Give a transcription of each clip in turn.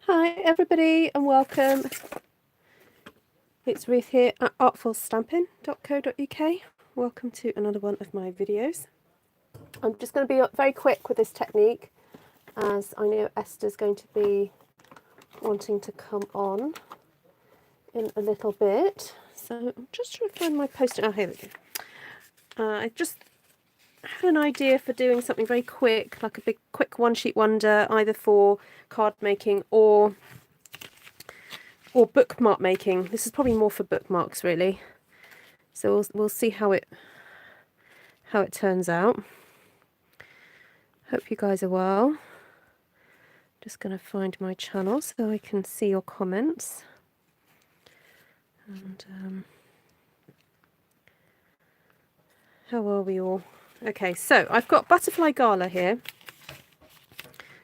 Hi everybody and welcome. It's Ruth here at artfulstampin.co.uk. Welcome to another one of my videos. I'm just going to be very quick with this technique as I know Esther's going to be wanting to come on in a little bit. So I'm just trying to find my post-it. Oh, here we go. I just had an idea for doing something very quick, like a big quick one-sheet wonder, either for card making or bookmark making. This is probably more for bookmarks really. So we'll see how it turns out. Hope you guys are well. Just going to find my channel so I can see your comments. And how are we all? Okay, so I've got Butterfly Gala here.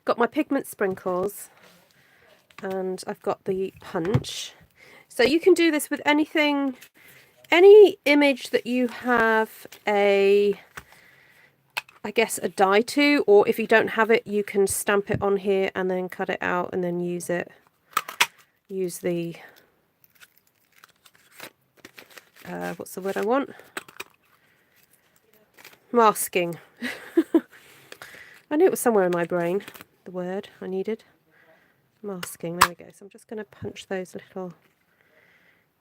Got my pigment sprinkles, and I've got the punch. So you can do this with anything, any image that you have I guess a die to, or if you don't have it, you can stamp it on here and then cut it out and then use the what's the word I want? Masking. I knew it was somewhere in my brain, the word I needed. Masking, there we go. So I'm just going to punch those little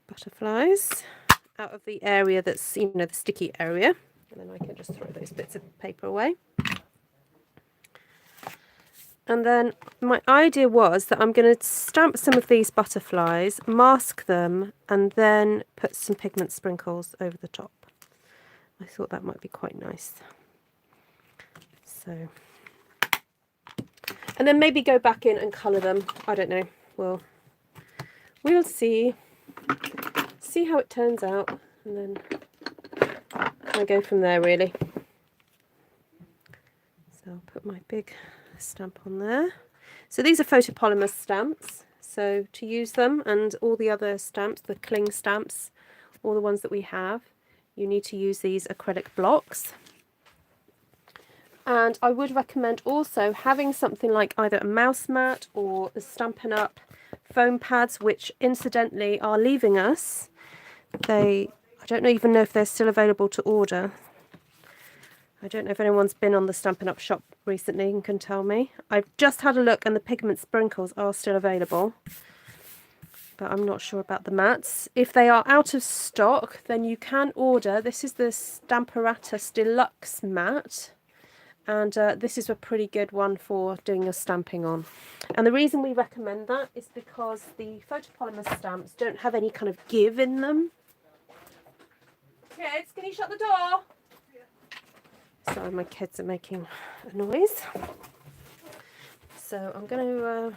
butterflies out of the area that's, you know, the sticky area. And then I can just throw those bits of paper away. And then my idea was that I'm going to stamp some of these butterflies, mask them, and then put some pigment sprinkles over the top. I thought that might be quite nice. So, and then maybe go back in and colour them. I don't know. We'll see. See how it turns out, and then I go from there really. So I'll put my big stamp on there. So these are photopolymer stamps. So to use them and all the other stamps, the cling stamps, all the ones that we have, you need to use these acrylic blocks. And I would recommend also having something like either a mouse mat or the Stampin' Up! Foam pads, which incidentally are leaving us. I don't even know if they're still available to order. I don't know if anyone's been on the Stampin' Up! Shop recently and can tell me. I've just had a look and the pigment sprinkles are still available, but I'm not sure about the mats. If they are out of stock, then you can order. This is the Stamparatus Deluxe mat. And this is a pretty good one for doing your stamping on. And the reason we recommend that is because the photopolymer stamps don't have any kind of give in them. Kids, can you shut the door? Sorry, my kids are making a noise. So I'm going to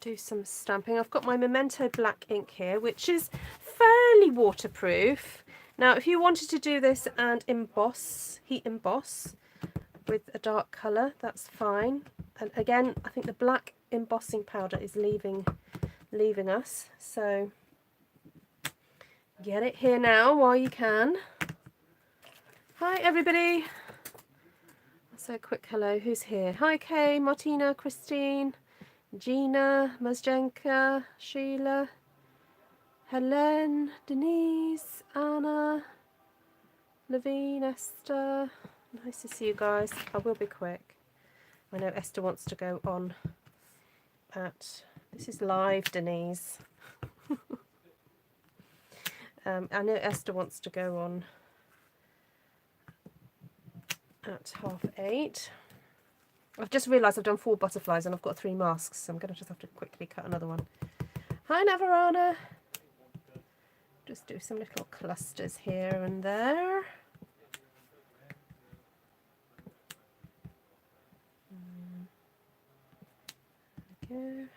do some stamping. I've got my Memento black ink here, which is fairly waterproof. Now, if you wanted to do this and emboss, heat emboss with a dark colour, that's fine. And again, I think the black embossing powder is leaving us. So get it here now while you can. Hi, everybody. So a quick hello. Who's here? Hi, Kay, Martina, Christine, Gina, Mazjenka, Sheila, Helen, Denise, Anna, Levine, Esther. Nice to see you guys. I will be quick. I know Esther wants to go on at... This is live, Denise. I know Esther wants to go on at 8:30. I've just realised I've done 4 butterflies and I've got 3 masks, so I'm going to just have to quickly cut another one. Hi, Navarana. Just do some little clusters here and there. There we go.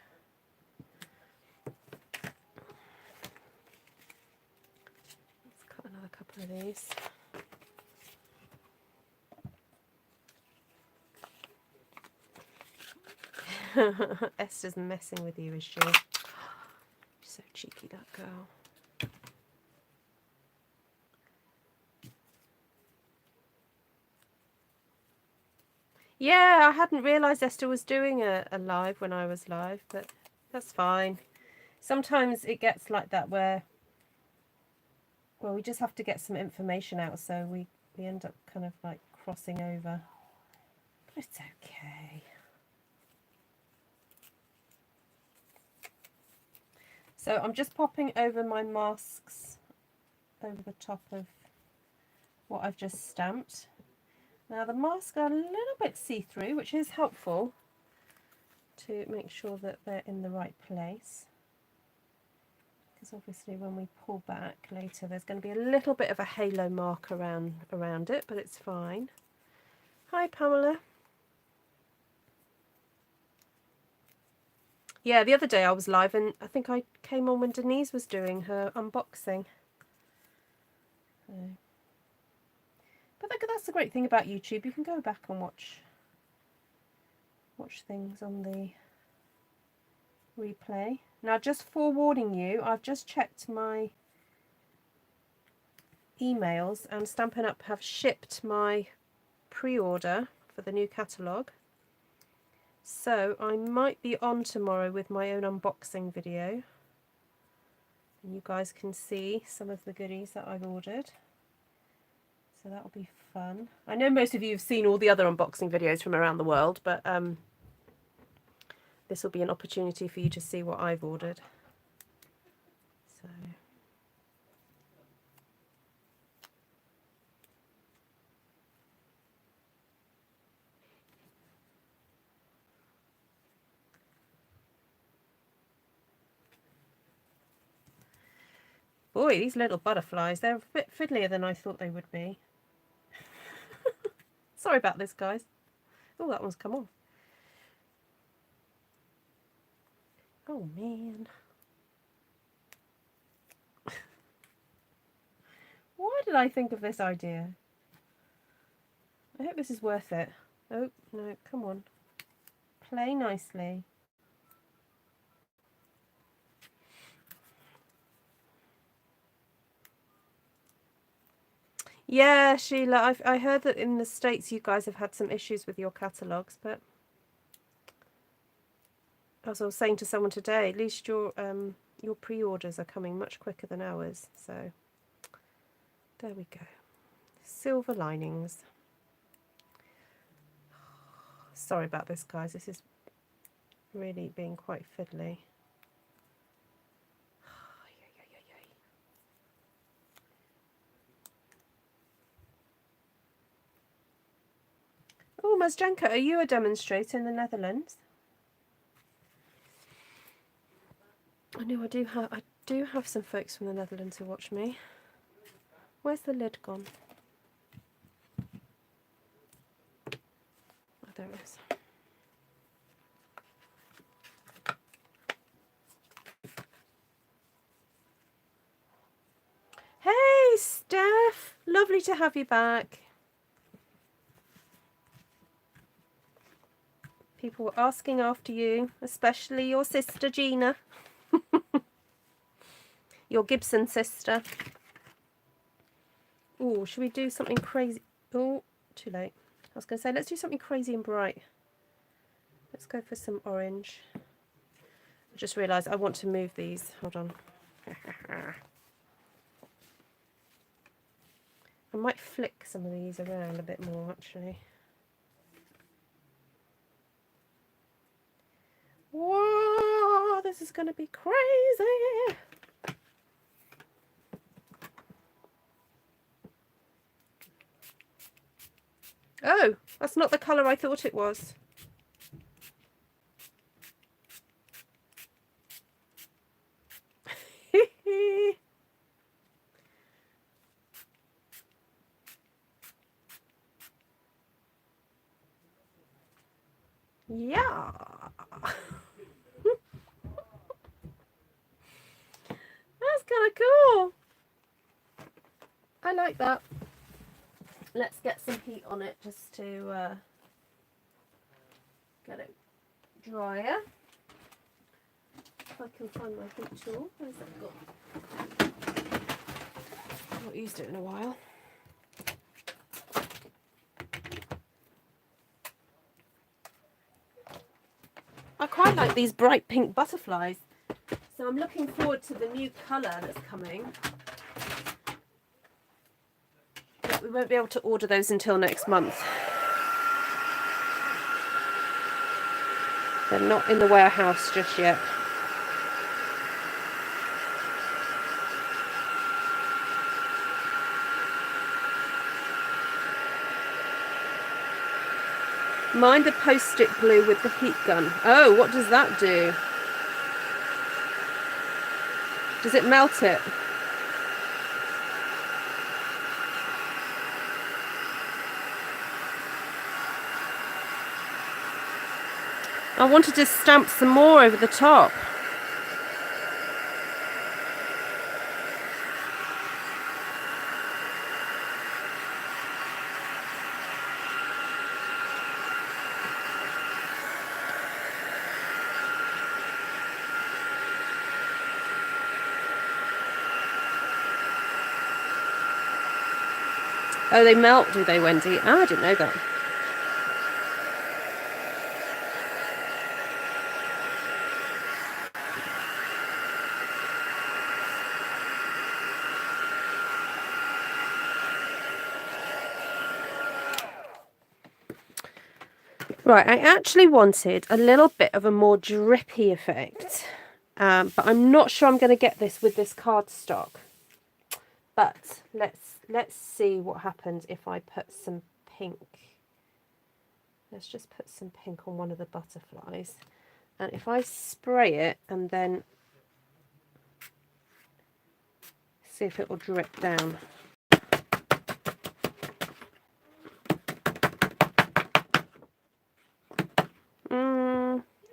Let's cut another couple of these. Esther's messing with you, is she? She's so cheeky, that girl. Yeah, I hadn't realised Esther was doing a live when I was live, but that's fine. Sometimes it gets like that where, well, we just have to get some information out, so we end up kind of like crossing over. But it's okay. So I'm just popping over my masks over the top of what I've just stamped. Now the masks are a little bit see-through, which is helpful to make sure that they're in the right place. Because obviously when we pull back later there's going to be a little bit of a halo mark around it, but it's fine. Hi Pamela. Yeah, the other day I was live and I think I came on when Denise was doing her unboxing. But that's the great thing about YouTube. You can go back and watch things on the replay. Now, just forewarning you, I've just checked my emails and Stampin' Up! Have shipped my pre-order for the new catalogue. So I might be on tomorrow with my own unboxing video. And you guys can see some of the goodies that I've ordered. So that'll be fun. I know most of you have seen all the other unboxing videos from around the world, but this will be an opportunity for you to see what I've ordered. So boy, these little butterflies, they're a bit fiddlier than I thought they would be. Sorry about this, guys. Oh, that one's come off. Oh, man. Why did I think of this idea? I hope this is worth it. Oh, no, come on. Play nicely. Yeah, Sheila, I heard that in the States you guys have had some issues with your catalogues, but as I was saying to someone today, at least your pre-orders are coming much quicker than ours, so there we go. Silver linings. Sorry about this, guys. This is really being quite fiddly. Oh, Mazjanka, are you a demonstrator in the Netherlands? I know I do have some folks from the Netherlands who watch me. Where's the lid gone? Oh, there it is. Hey, Steph! Lovely to have you back. People were asking after you, especially your sister Gina. Your Gibson sister. Oh, should we do something crazy? Oh, too late. I was going to say, let's do something crazy and bright. Let's go for some orange. I just realised I want to move these. Hold on. I might flick some of these around a bit more, actually. Whoa, this is going to be crazy. Oh, that's not the colour I thought it was. Yeah. That's kind of cool. I like that. Let's get some heat on it just to get it drier. If I can find my heat tool. Where's that gone? I've not used it in a while. I quite like these bright pink butterflies. So I'm looking forward to the new colour that's coming. But we won't be able to order those until next month. They're not in the warehouse just yet. Mind the post-it glue with the heat gun. Oh, what does that do? Does it melt it? I wanted to stamp some more over the top. Oh, they melt, do they, Wendy? Ah, I didn't know that. Right, I actually wanted a little bit of a more drippy effect, but I'm not sure I'm going to get this with this cardstock. But let's see what happens if I put some pink. Let's just put some pink on one of the butterflies, and if I spray it and then see if it will drip down.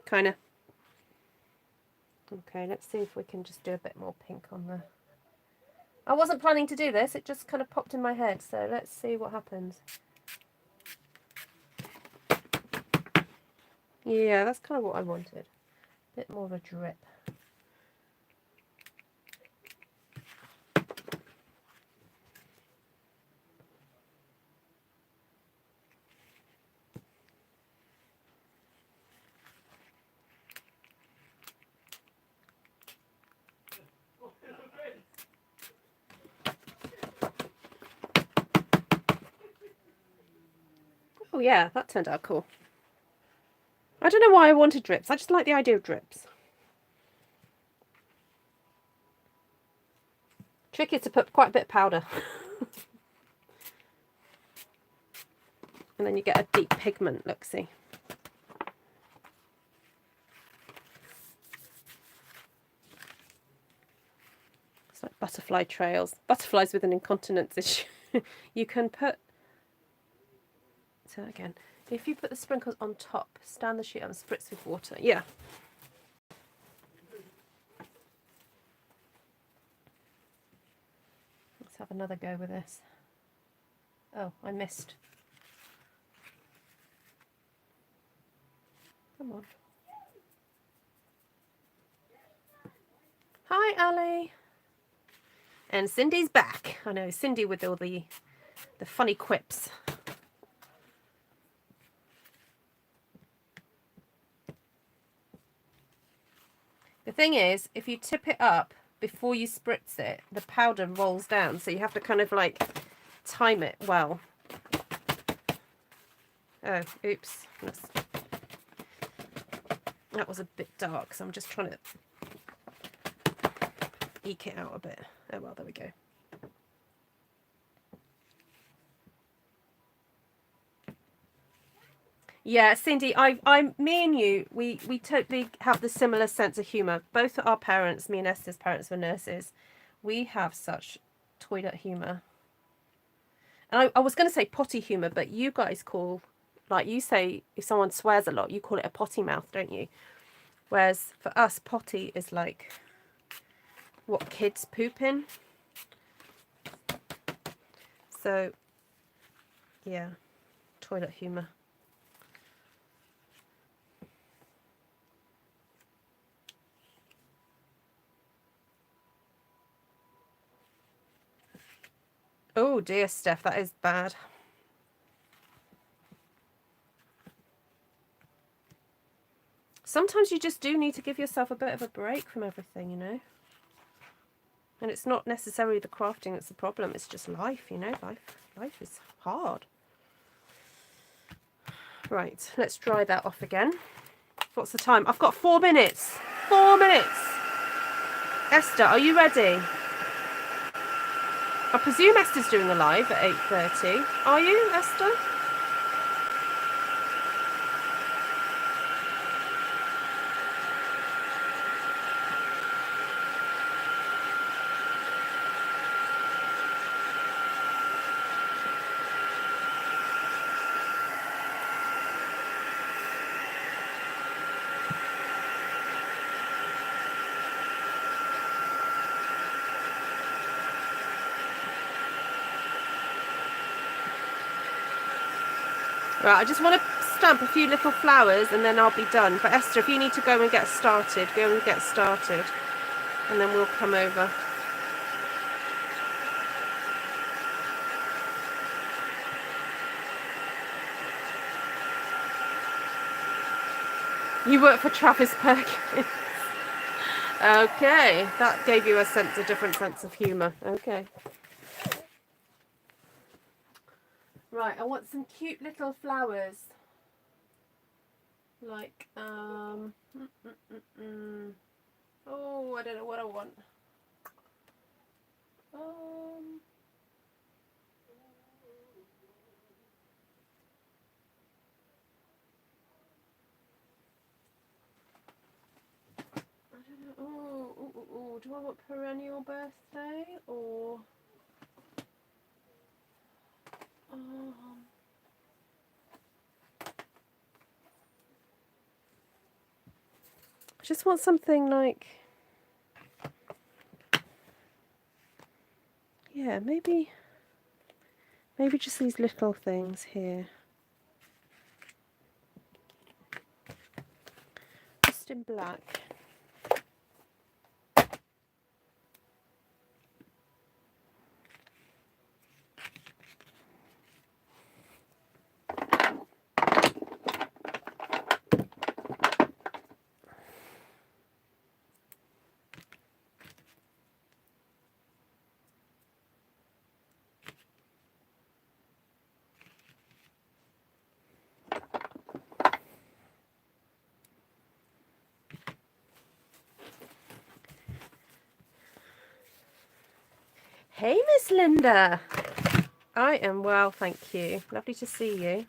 Kind of. Okay, let's see if we can just do a bit more pink on the... I wasn't planning to do this, it just kind of popped in my head, so let's see what happens. Yeah, that's kind of what I wanted. A bit more of a drip. Oh yeah, that turned out cool. I don't know why I wanted drips. I just like the idea of drips. Trick is to put quite a bit of powder. And then you get a deep pigment, look, see. It's like butterfly trails. Butterflies with an incontinence issue. You can put... So again, if you put the sprinkles on top, stand the sheet up and spritz with water. Yeah. Let's have another go with this. Oh, I missed. Come on. Hi, Ali. And Cindy's back. I know, Cindy with all the funny quips. The thing is, if you tip it up before you spritz it, the powder rolls down, so you have to kind of like time it well. Oh, oops. That was a bit dark, so I'm just trying to eke it out a bit. Oh well, there we go. Yeah, Cindy, me and you, we totally have the similar sense of humour. Both our parents, me and Esther's parents, were nurses. We have such toilet humour. And I was going to say potty humour, but you guys call, like you say, if someone swears a lot, you call it a potty mouth, don't you? Whereas for us, potty is like what kids poop in. So, yeah, toilet humour. Oh dear, Steph, that is bad. Sometimes you just do need to give yourself a bit of a break from everything, you know. And it's not necessarily the crafting that's the problem, it's just life, you know. Life is hard. Right, let's dry that off again. What's the time? I've got 4 minutes. 4 minutes. Esther, are you ready? I presume Esther's doing a live at 8:30. Are you, Esther? Right, I just want to stamp a few little flowers and then I'll be done. But Esther, if you need to go and get started, go and get started. And then we'll come over. You work for Travis Perkins. Okay, that gave you a different sense of humour. Okay. Right, I want some cute little flowers. Like, oh, I don't know what I want. I don't know. Oh, do I want perennial birthday or I just want something like, yeah, maybe just these little things here. Just in black. Hey, Miss Linda. I am well, thank you. Lovely to see you.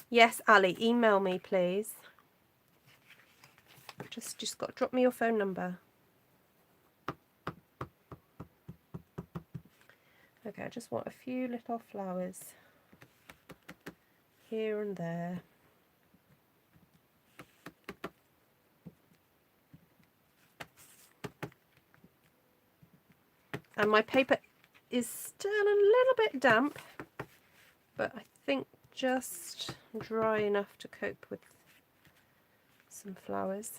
Yes, Ali, email me, please. Just got to drop me your phone number. Okay, I just want a few little flowers here and there. And my paper is still a little bit damp, but I think just dry enough to cope with some flowers.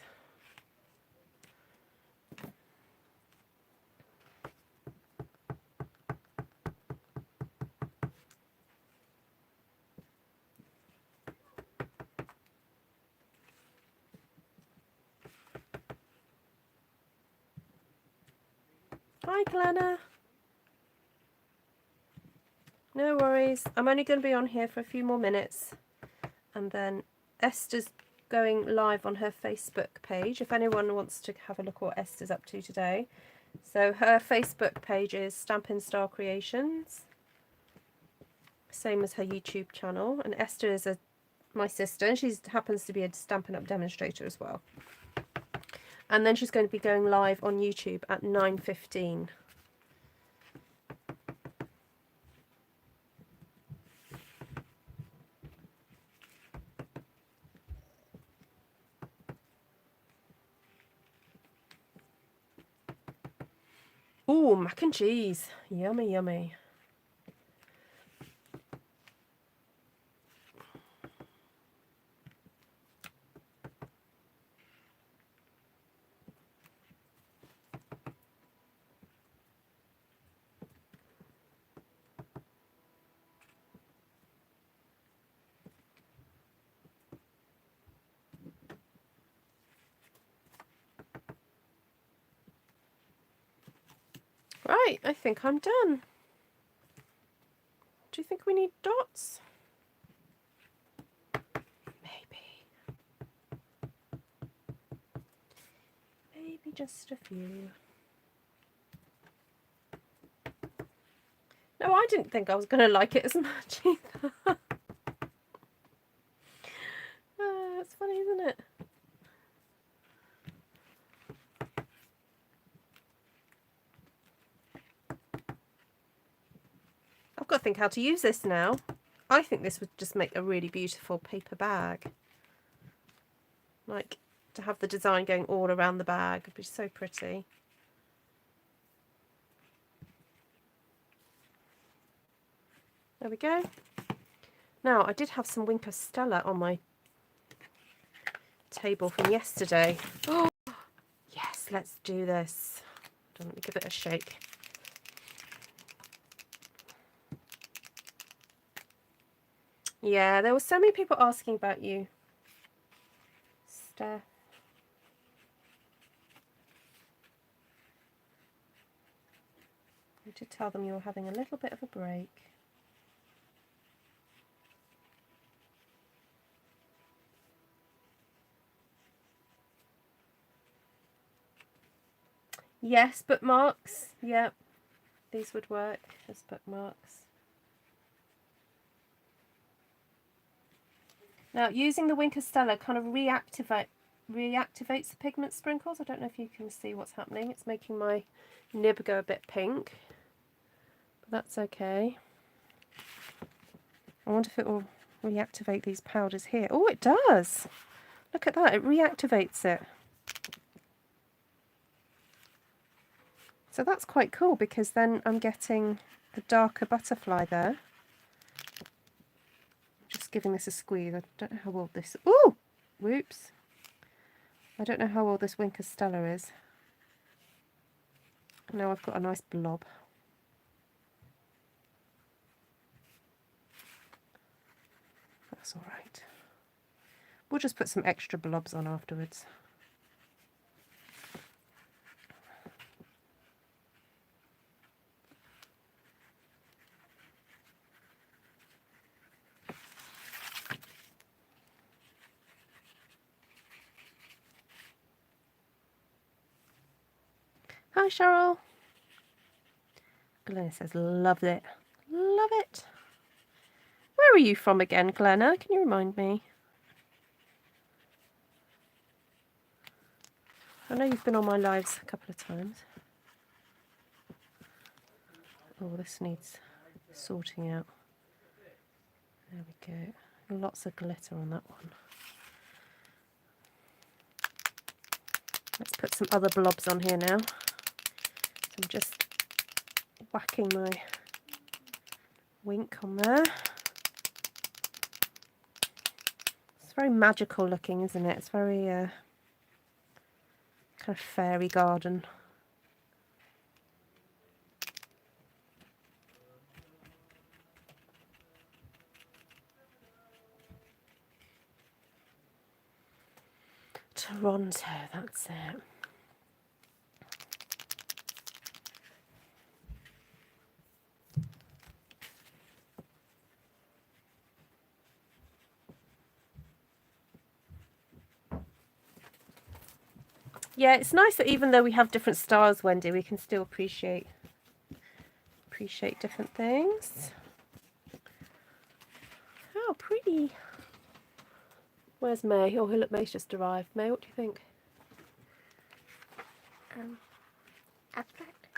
Hi, Glenna. No worries. I'm only going to be on here for a few more minutes. And then Esther's going live on her Facebook page, if anyone wants to have a look at what Esther's up to today. So her Facebook page is Stampin' Star Creations. Same as her YouTube channel. And Esther is my sister, and she happens to be a Stampin' Up! Demonstrator as well. And then she's going to be going live on YouTube at 9:15. Ooh, mac and cheese. Yummy, yummy. Right, I think I'm done. Do you think we need dots? Maybe. Maybe just a few. No, I didn't think I was going to like it as much either. It's funny, isn't it? I've got to think how to use this now. I think this would just make a really beautiful paper bag. Like, to have the design going all around the bag would be so pretty. There we go. Now, I did have some Winker Stella on my table from yesterday. Oh, yes, let's do this. Let me give it a shake. Yeah, there were so many people asking about you, Steph. I did tell them you were having a little bit of a break. Yes, bookmarks. Yep, these would work as bookmarks. Now, using the Winker Stella kind of reactivates the pigment sprinkles. I don't know if you can see what's happening. It's making my nib go a bit pink, but that's okay. I wonder if it will reactivate these powders here. Oh, it does. Look at that. It reactivates it. So that's quite cool, because then I'm getting a darker butterfly there. Just giving this a squeeze. I don't know how old this... Ooh! Whoops. I don't know how old this Winker Stella is. Now I've got a nice blob. That's all right. We'll just put some extra blobs on afterwards. Hi, Cheryl. Glenna says, loved it. Love it. Where are you from again, Glenna? Can you remind me? I know you've been on my lives a couple of times. Oh, this needs sorting out. There we go. Lots of glitter on that one. Let's put some other blobs on here now. So I'm just whacking my wink on there. It's very magical looking, isn't it? It's very kind of fairy garden. Toronto, that's it. Yeah, it's nice that even though we have different styles, Wendy, we can still appreciate different things. How pretty. Where's May? Oh, look, May's just arrived. May, what do you think? Abstract.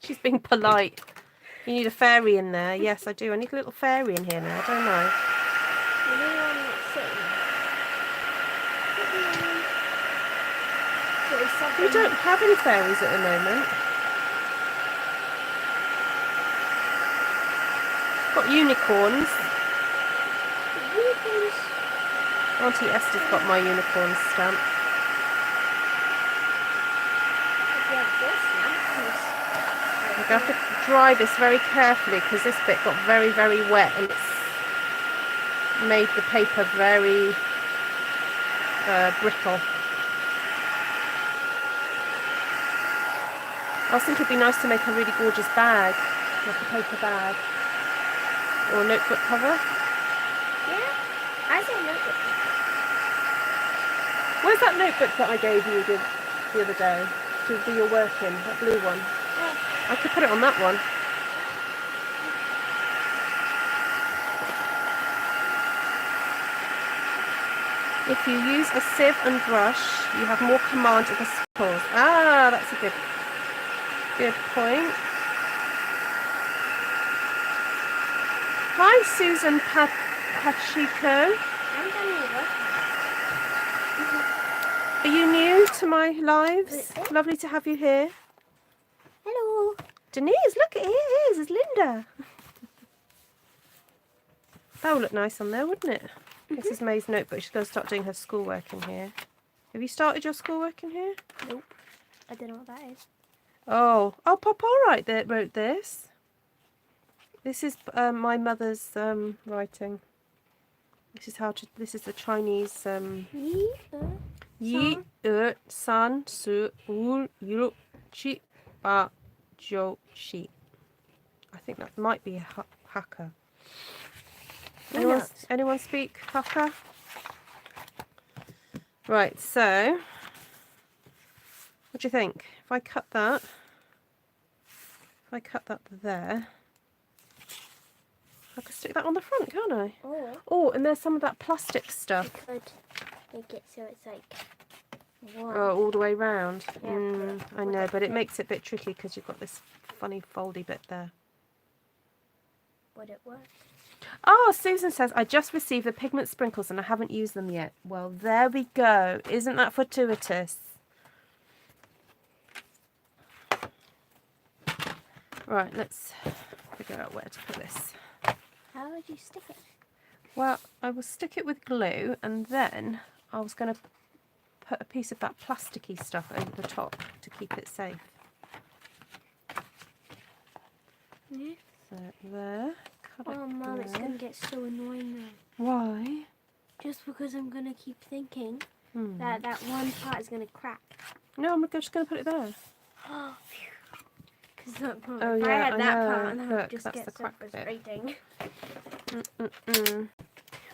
She's being polite. You need a fairy in there. Yes, I do. I need a little fairy in here now, don't I? We don't have any fairies at the moment. Got unicorns. Auntie Esther's got my unicorn stamp. I'm going to have to dry this very carefully because this bit got very, very wet and it's made the paper very brittle. I was thinking it'd be nice to make a really gorgeous bag, like a paper bag. Or a notebook cover. Yeah, I say notebook. Where's that notebook that I gave you the other day to do your work in? That blue one. I could put it on that one. If you use a sieve and brush, you have more command of the spools. Ah, that's a good point. Hi, Susan Pacheco. I'm done with work. Are you new to my lives? Lovely to have you here. Hello. Denise, look, it is. It's Linda. That would look nice on there, wouldn't it? This is May's notebook. She's going to start doing her schoolwork in here. Have you started your schoolwork in here? Nope. I don't know what that is. Oh, Papa Wright that wrote this. This is my mother's writing. This is the Chinese Yi san su wu yu chi ba jiu shi. I think that might be Hakka. Anyone speak Hakka? Right, so what do you think? If I cut that there, I could stick that on the front, can't I? Oh, and there's some of that plastic stuff. You could make it so it's like one. Oh, all the way round. Yeah, I know, but it makes it a bit tricky because you've got this funny foldy bit there. Would it work? Oh, Susan says, I just received the pigment sprinkles and I haven't used them yet. Well, there we go. Isn't that fortuitous? Right, let's figure out where to put this. How would you stick it? Well, I will stick it with glue and then I was going to put a piece of that plasticky stuff over the top to keep it safe. Yeah. So there. Oh, Mum, it's going to get so annoying now. Why? Just because I'm going to keep thinking that that one part is going to crack. No, I'm just going to put it there. Because look, Mum, Oh, if yeah, I had I that know. part, and I Look, would just that's get the so crack bit. frustrating.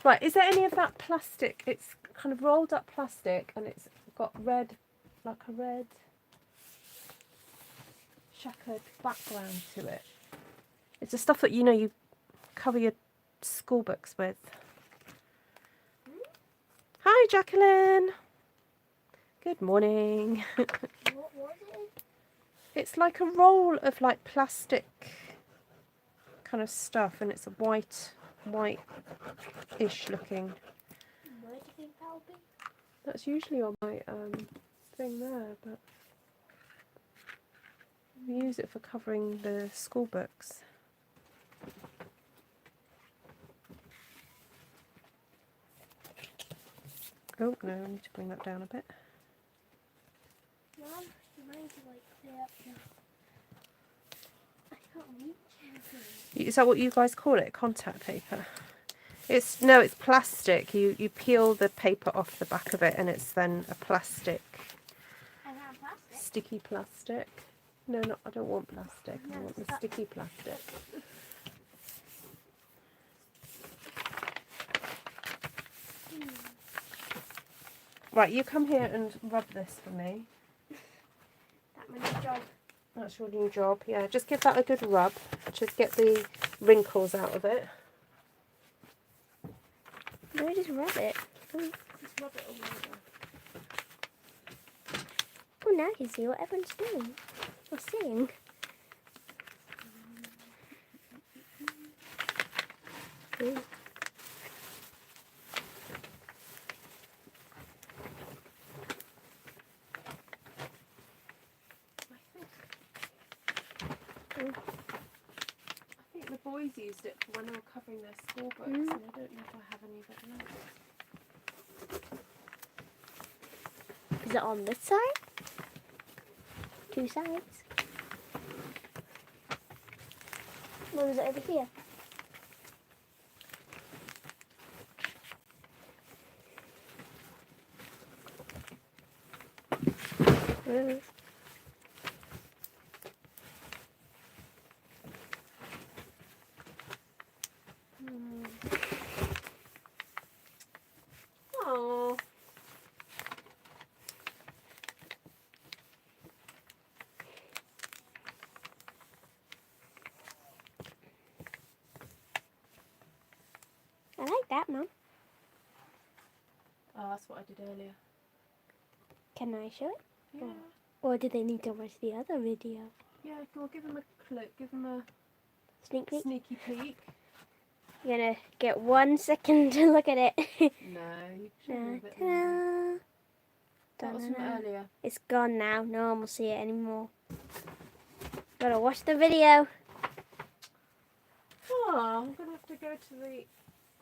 Right, is there any of that plastic? It's kind of rolled up plastic and it's got red, like a red checkered background to it. It's the stuff that, you know, you cover your school books with. Hi, Jacqueline. Good morning. What was it? It's like a roll of like plastic kind of stuff, and it's a whitish looking. Where do you think that'll be? That's usually on my thing there, but we use it for covering the school books. Oh no, I need to bring that down a bit. Mom, you might need to like clear up now. I can't reach anything. Is that what you guys call it? Contact paper? No, it's plastic. You peel the paper off the back of it, and it's then a plastic, And that plastic? sticky plastic. No, I don't want plastic. I want the sticky plastic. Right, you come here and rub this for me. That my job. That's your new job. Yeah, just give that a good rub. Just get the wrinkles out of it. No, just rub it. Just rub it all over. Oh, now I can see what everyone's doing. Or saying. Ooh. I think the boys used it for when they were covering their school books, and I don't know if I have any of it left. Is it on this side? Two sides? Or is it over here? I like that, Mum. Oh, that's what I did earlier. Can I show it? Yeah. Or do they need to watch the other video? Yeah, go on, give them a clip, give them a Sneak peek? sneaky peek. You're gonna get 1 second to look at it. No, you should have a bit longer. Ta-da. That was from earlier. It's gone now. No one will see it anymore. Gotta watch the video. Oh, I'm gonna have to go to the.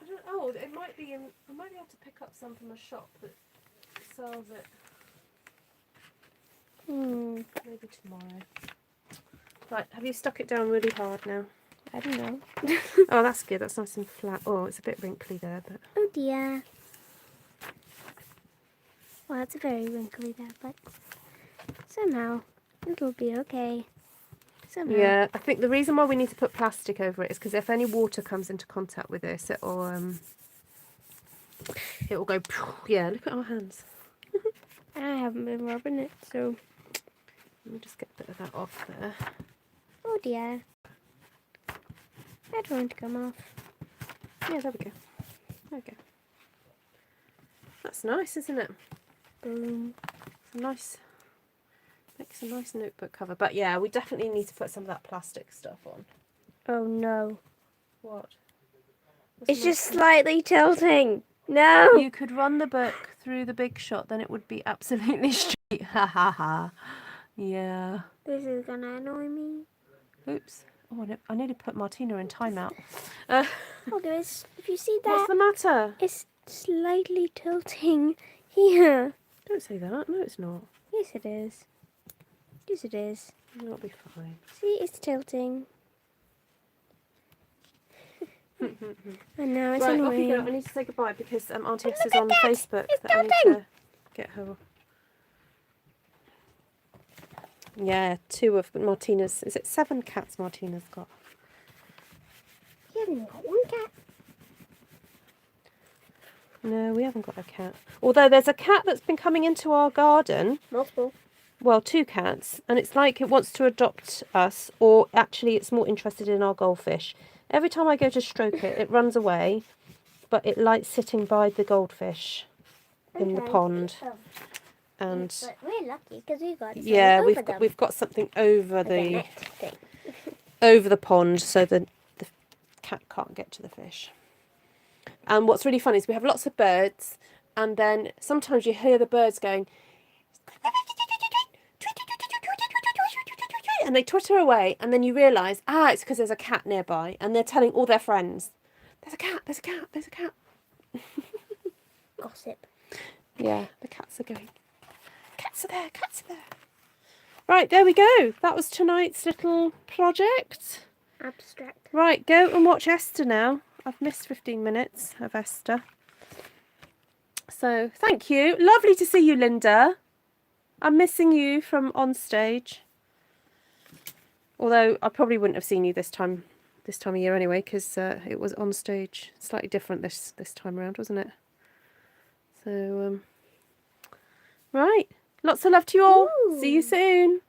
I don't. Oh, it might be in. I might be able to pick up some from a shop that sells it. Maybe tomorrow. Right, have you stuck it down really hard now? I don't know. Oh, that's good. That's nice and flat. Oh, it's a bit wrinkly there, but. Oh dear. Well, it's very wrinkly there, but somehow it'll be okay. Somehow. Yeah, I think the reason why we need to put plastic over it is because if any water comes into contact with this, it'll go. Yeah, look at our hands. I haven't been rubbing it, so. Let me just get a bit of that off there. Oh dear. I don't want to come off. Yeah, there we go. There we go. That's nice, isn't it? Boom. It's a nice. Makes a nice notebook cover. But yeah, we definitely need to put some of that plastic stuff on. Oh no. What? It's just slightly tilting. No. You could run the book through the big shot, then it would be absolutely straight. Ha ha ha. Yeah. This is gonna annoy me. Oops. Oh, I need to put Martina in timeout. Oh guys, if you see that, What's the matter? it's slightly tilting here. Don't say that. No, it's not. Yes it is. Yes it is. It'll be fine. See, it's tilting. And now it's Right, off you annoying. go. I need to say goodbye because Auntie Oh, S is look on at that. Facebook. It's That I need tilting. to get her. Yeah, 2 of Martina's. Is it 7 cats Martina's got? You haven't got one cat. No, we haven't got a cat. Although there's a cat that's been coming into our garden. Multiple. Well, 2 cats. And it's like it wants to adopt us. Or actually it's more interested in our goldfish. Every time I go to stroke it, it runs away. But it likes sitting by the goldfish in the pond. Oh, And but we're lucky because we got yeah, over we've got something over the the net thing. over the pond so the cat can't get to the fish. And what's really funny is we have lots of birds, and then sometimes you hear the birds going and they twitter away, and then you realise, it's because there's a cat nearby, and they're telling all their friends, there's a cat, there's a cat, there's a cat. Gossip. Yeah, the cats are going, cats are there, cats are there. Right, there we go. That was tonight's little project. Abstract. Right, go and watch Esther now. I've missed 15 minutes of Esther. So, thank you. Lovely to see you, Linda. I'm missing you from on stage. Although I probably wouldn't have seen you this time of year anyway, because it was on stage. Slightly different this time around, wasn't it? So, right. Lots of love to you all. Ooh. See you soon.